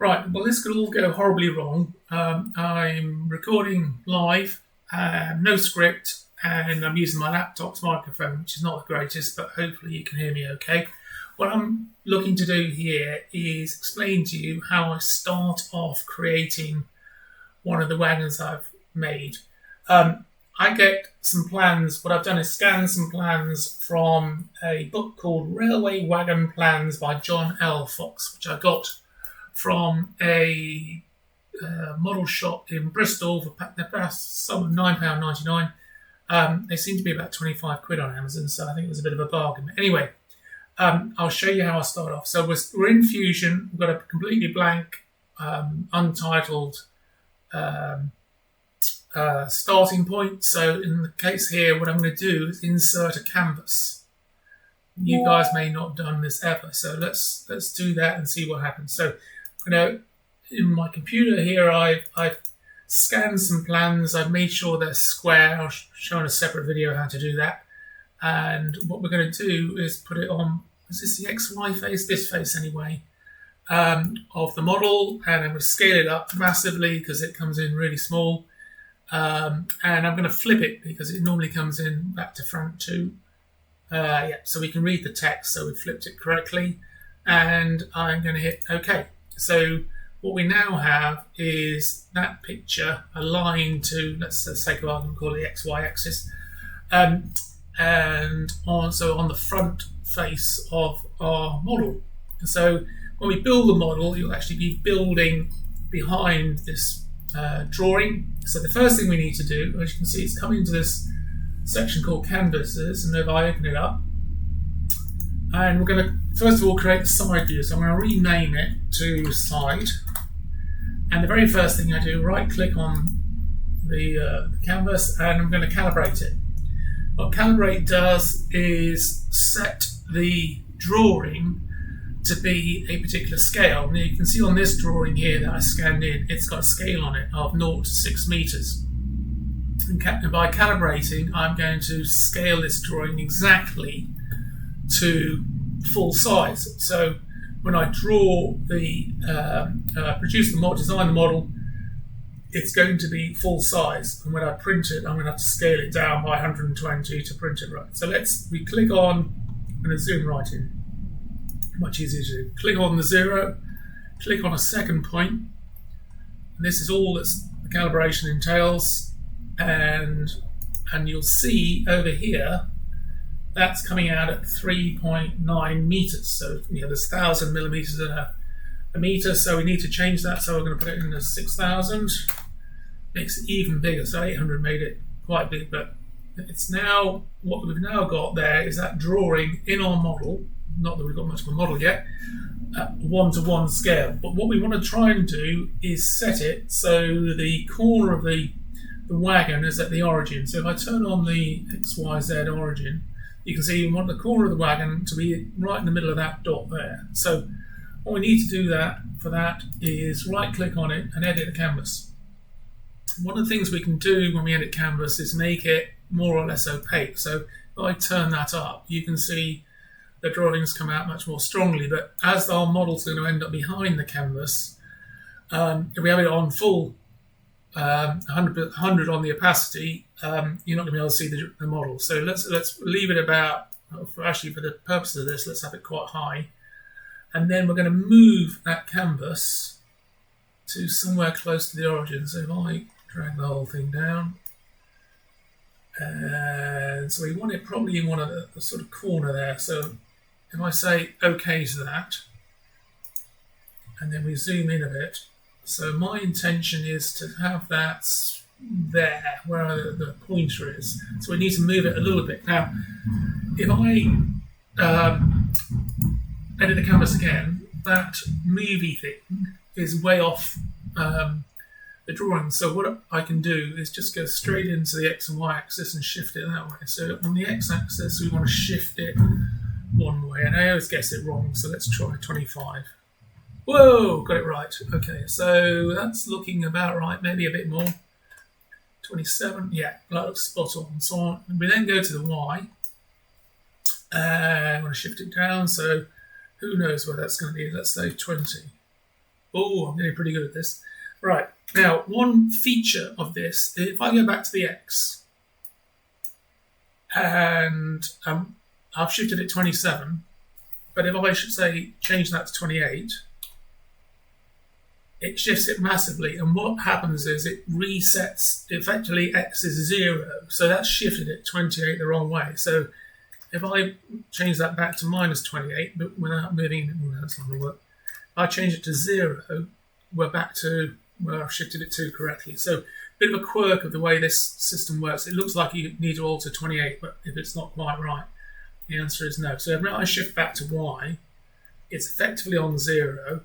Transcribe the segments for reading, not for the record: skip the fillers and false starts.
Right, well, this could all go horribly wrong. I'm recording live, no script, and I'm using my laptop's microphone, which is not the greatest, but hopefully you can hear me okay. What I'm looking to do here is explain to you how I start off creating one of the wagons I've made. I get some plans. What I've done is scan some plans from a book called Railway Wagon Plans by John L. Fox, which I got from a model shop in Bristol for the sum of £9.99. They seem to be about 25 quid on Amazon, so I think it was a bit of a bargain. Anyway, I'll show you how I start off. So we're in Fusion. We've got a completely blank, untitled starting point. So in the case here, what I'm going to do is insert a canvas. You guys may not have done this ever, so let's do that and see what happens. So in my computer here, I've scanned some plans. I've made sure they're square. I'll show in a separate video how to do that. And what we're going to do is put it on, is this the XY face? This face anyway, of the model. And I'm going to scale it up massively because it comes in really small. And I'm going to flip it because it normally comes in back to front too. So we can read the text, so we flipped it correctly. And I'm going to hit OK. So what we now have is that picture aligned to, let's take a argument, call it the XY axis. And also on the front face of our model. So when we build the model, you'll actually be building behind this drawing. So the first thing we need to do, as you can see, it's coming to this section called canvases, and if I open it up, and we're going to first of all create a side view. So I'm going to rename it to side, and the very first thing I do, right click on the canvas, and I'm going to calibrate it. What calibrate does is set the drawing to be a particular scale. Now you can see on this drawing here that I scanned in, it's got a scale on it of 0 to 6 meters. And by calibrating, I'm going to scale this drawing exactly to full size. So when I draw produce the model, design the model, it's going to be full size. And when I print it, I'm going to have to scale it down by 120 to print it right. So we click on, I'm going to zoom right in. Much easier to do. Click on the 0, click on a second point, and this is all that the calibration entails. And you'll see over here that's coming out at 3.9 meters. So there's 1,000 millimeters in a meter. So we need to change that. So we're going to put it in as 6,000. Makes it even bigger. So 800 made it quite big, but it's now what we've now got there is that drawing in our model. Not that we've got much of a model yet. 1-to-1 scale. But what we want to try and do is set it so the corner of the wagon is at the origin. So if I turn on the XYZ origin, you can see we want the corner of the wagon to be right in the middle of that dot there. So what we need to do for that is right click on it and edit the canvas. One of the things we can do when we edit canvas is make it more or less opaque. So if I turn that up, you can see the drawings come out much more strongly. But as our model's going to end up behind the canvas, if we have it on full 100 on the opacity, you're not going to be able to see the model. So let's leave it about, for the purpose of this, let's have it quite high. And then we're going to move that canvas to somewhere close to the origin. So if I drag the whole thing down, and so we want it probably in one of the sort of corner there. So if I say OK to that, and then we zoom in a bit. So my intention is to have that there, where the pointer is. So we need to move it a little bit. Now, if I edit the canvas again, that movie thing is way off the drawing. So what I can do is just go straight into the X and Y axis and shift it that way. So on the X axis, we want to shift it one way. And I always guess it wrong, so let's try 25. Whoa, got it right. Okay, so that's looking about right, maybe a bit more. 27, yeah, that looks spot on. So we then go to the Y. I want to shift it down, so who knows where that's going to be. Let's say 20. Oh, I'm getting pretty good at this. Right, now one feature of this, if I go back to the X, and I've shifted it 27, but if I should say change that to 28, it shifts it massively, and what happens is it resets, effectively X is 0, so that's shifted it 28 the wrong way. So if I change that back to minus 28, but without moving it, well, that's not going to work. If I change it to 0, we're back to where I've shifted it to correctly. So a bit of a quirk of the way this system works. It looks like you need to alter 28, but if it's not quite right, the answer is no. So now I shift back to Y, it's effectively on 0.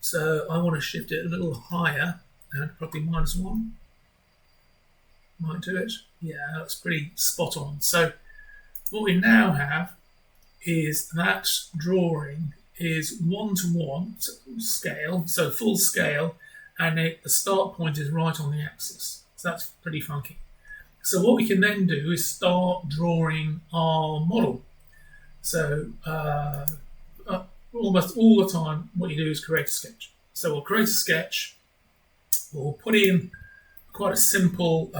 So I want to shift it a little higher, and probably minus 1. Might do it. Yeah, that's pretty spot on. So what we now have is that drawing is 1-to-1 scale, so full scale, and the start point is right on the axis. So that's pretty funky. So what we can then do is start drawing our model. So almost all the time what you do is create a sketch. So we'll create a sketch, we'll put in quite a simple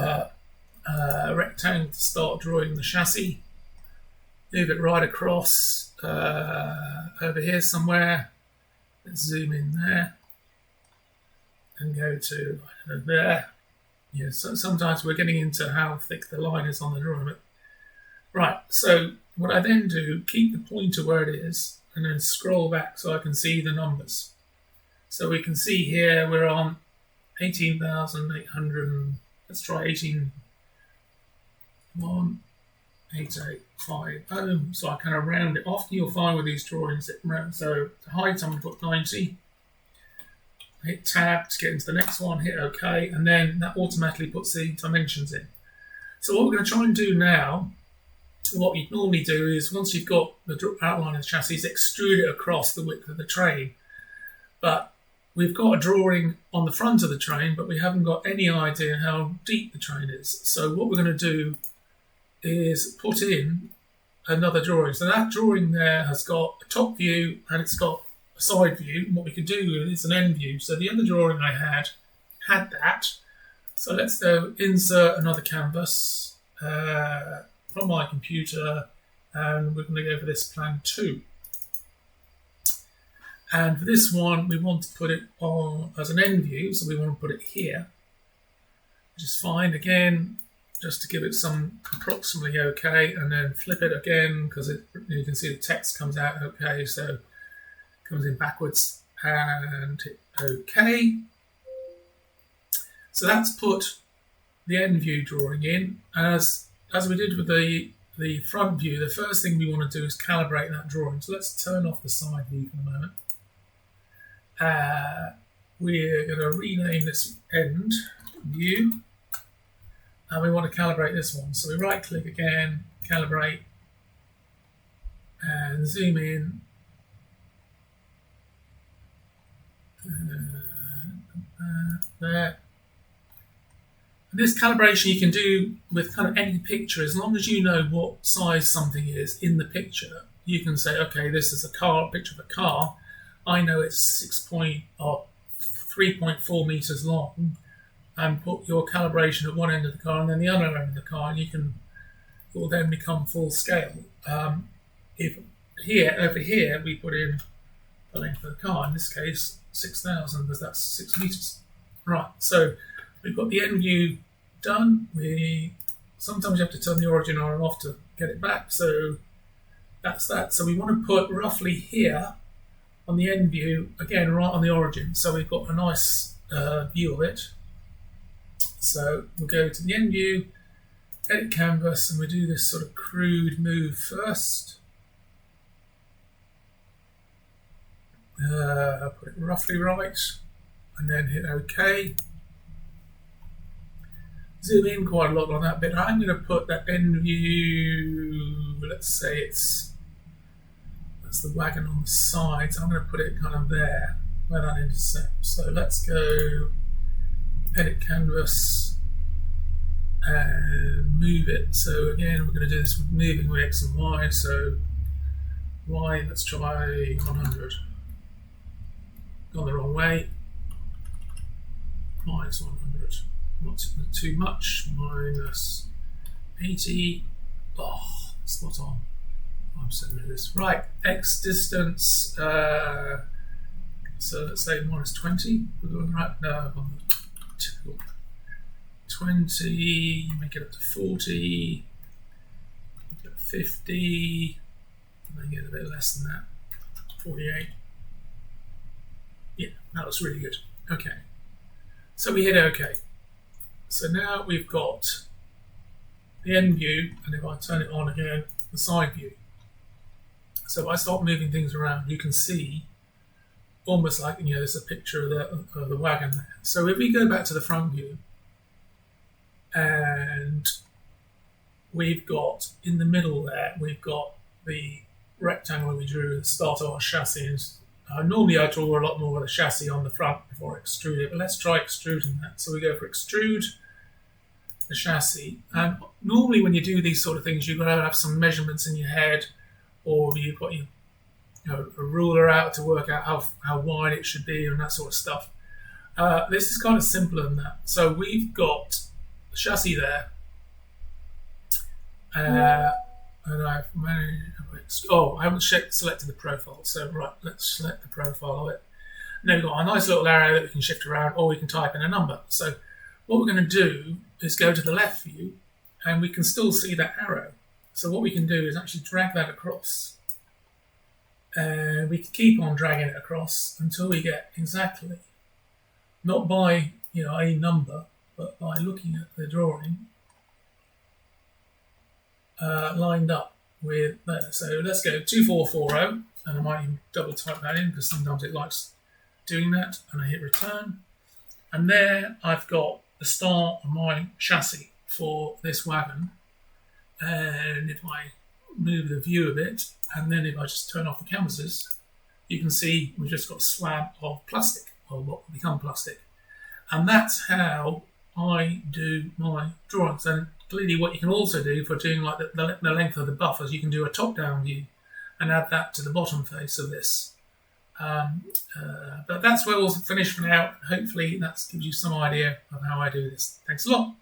rectangle to start drawing the chassis, move it right across over here somewhere. Let's zoom in there and go to there. Yeah, so sometimes we're getting into how thick the line is on the drawing. But right, so what I then do, keep the pointer where it is and then scroll back so I can see the numbers. So we can see here we're on 18,800. Let's try 18,18850. So I kind of round it off. You'll find with these drawings, so the height I'm going to put 90. Hit tab to get into the next one, hit OK, and then that automatically puts the dimensions in. So what we're going to try and do now, what you normally do is once you've got the outline of the chassis, extrude it across the width of the train. But we've got a drawing on the front of the train, but we haven't got any idea how deep the train is. So what we're going to do is put in another drawing. So that drawing there has got a top view and it's got a side view. And what we could do is an end view. So the other drawing I had that. So let's go insert another canvas from my computer, and we're going to go for this plan 2. And for this one, we want to put it on as an end view, so we want to put it here, which is fine. Again, just to give it some approximately okay, and then flip it again because you can see the text comes out okay, so it comes in backwards, and hit OK. So that's put the end view drawing in, and as we did with the front view, the first thing we want to do is calibrate that drawing. So let's turn off the side view for a moment. We're going to rename this end view, and we want to calibrate this one. So we right click again, calibrate, and zoom in. There. This calibration you can do with kind of any picture, as long as you know what size something is in the picture. You can say, okay, this is a picture of a car. I know it's 3.4 meters long, and put your calibration at one end of the car and then the other end of the car, and it will then become full scale. Over here we put in the length of the car, in this case 6,000, because that's 6 meters. Right, so we've got the end view done. Sometimes you have to turn the origin on and off to get it back, so that's that. So we want to put roughly here on the end view, again right on the origin, so we've got a nice view of it. So we'll go to the end view, edit canvas, and we do this sort of crude move first. Put it roughly right, and then hit OK. Zoom in quite a lot on that bit. I'm going to put that end view, let's say that's the wagon on the side, so I'm going to put it kind of there, where that intersects. So let's go edit canvas and move it. So again, we're going to do this with moving with X and Y. So Y, let's try 100. gone the wrong way. Minus 100, not too much. Minus 80. Oh, spot on. I'm so good at this. Right, X distance. So let's say minus 20. We're going right now. 20. Make it up to 40. Make it 50. Make it a bit less than that. 48. Yeah, that looks really good. Okay. So we hit OK. So now we've got the end view, and if I turn it on again, the side view. So if I start moving things around, you can see almost like, there's a picture of the wagon there. So if we go back to the front view, and we've got in the middle there, we've got the rectangle we drew at the start of our chassis. Normally I draw a lot more of the chassis on the front before I extrude it, but let's try extruding that. So we go for extrude the chassis. And normally when you do these sort of things, you've got to have some measurements in your head, or you've got a ruler out to work out how wide it should be and that sort of stuff. This is kind of simpler than that. So we've got the chassis there, and I've managed. I haven't selected the profile. So right, let's select the profile of it. Now we've got a nice little arrow that we can shift around, or we can type in a number. So what we're going to do is go to the left view, and we can still see that arrow. So what we can do is actually drag that across, and we can keep on dragging it across until we get exactly, not by a number, but by looking at the drawing, lined up with there. So let's go 2440, and I might even double type that in because sometimes it likes doing that, and I hit return, and there I've got the start of my chassis for this wagon. And if I move the view a bit, and then if I just turn off the canvases, you can see we've just got a slab of plastic, or what will become plastic. And that's how I do my drawings. And clearly what you can also do for doing like the length of the buffers, you can do a top-down view and add that to the bottom face of this. But that's where we'll finish for now. Hopefully that gives you some idea of how I do this. Thanks a lot.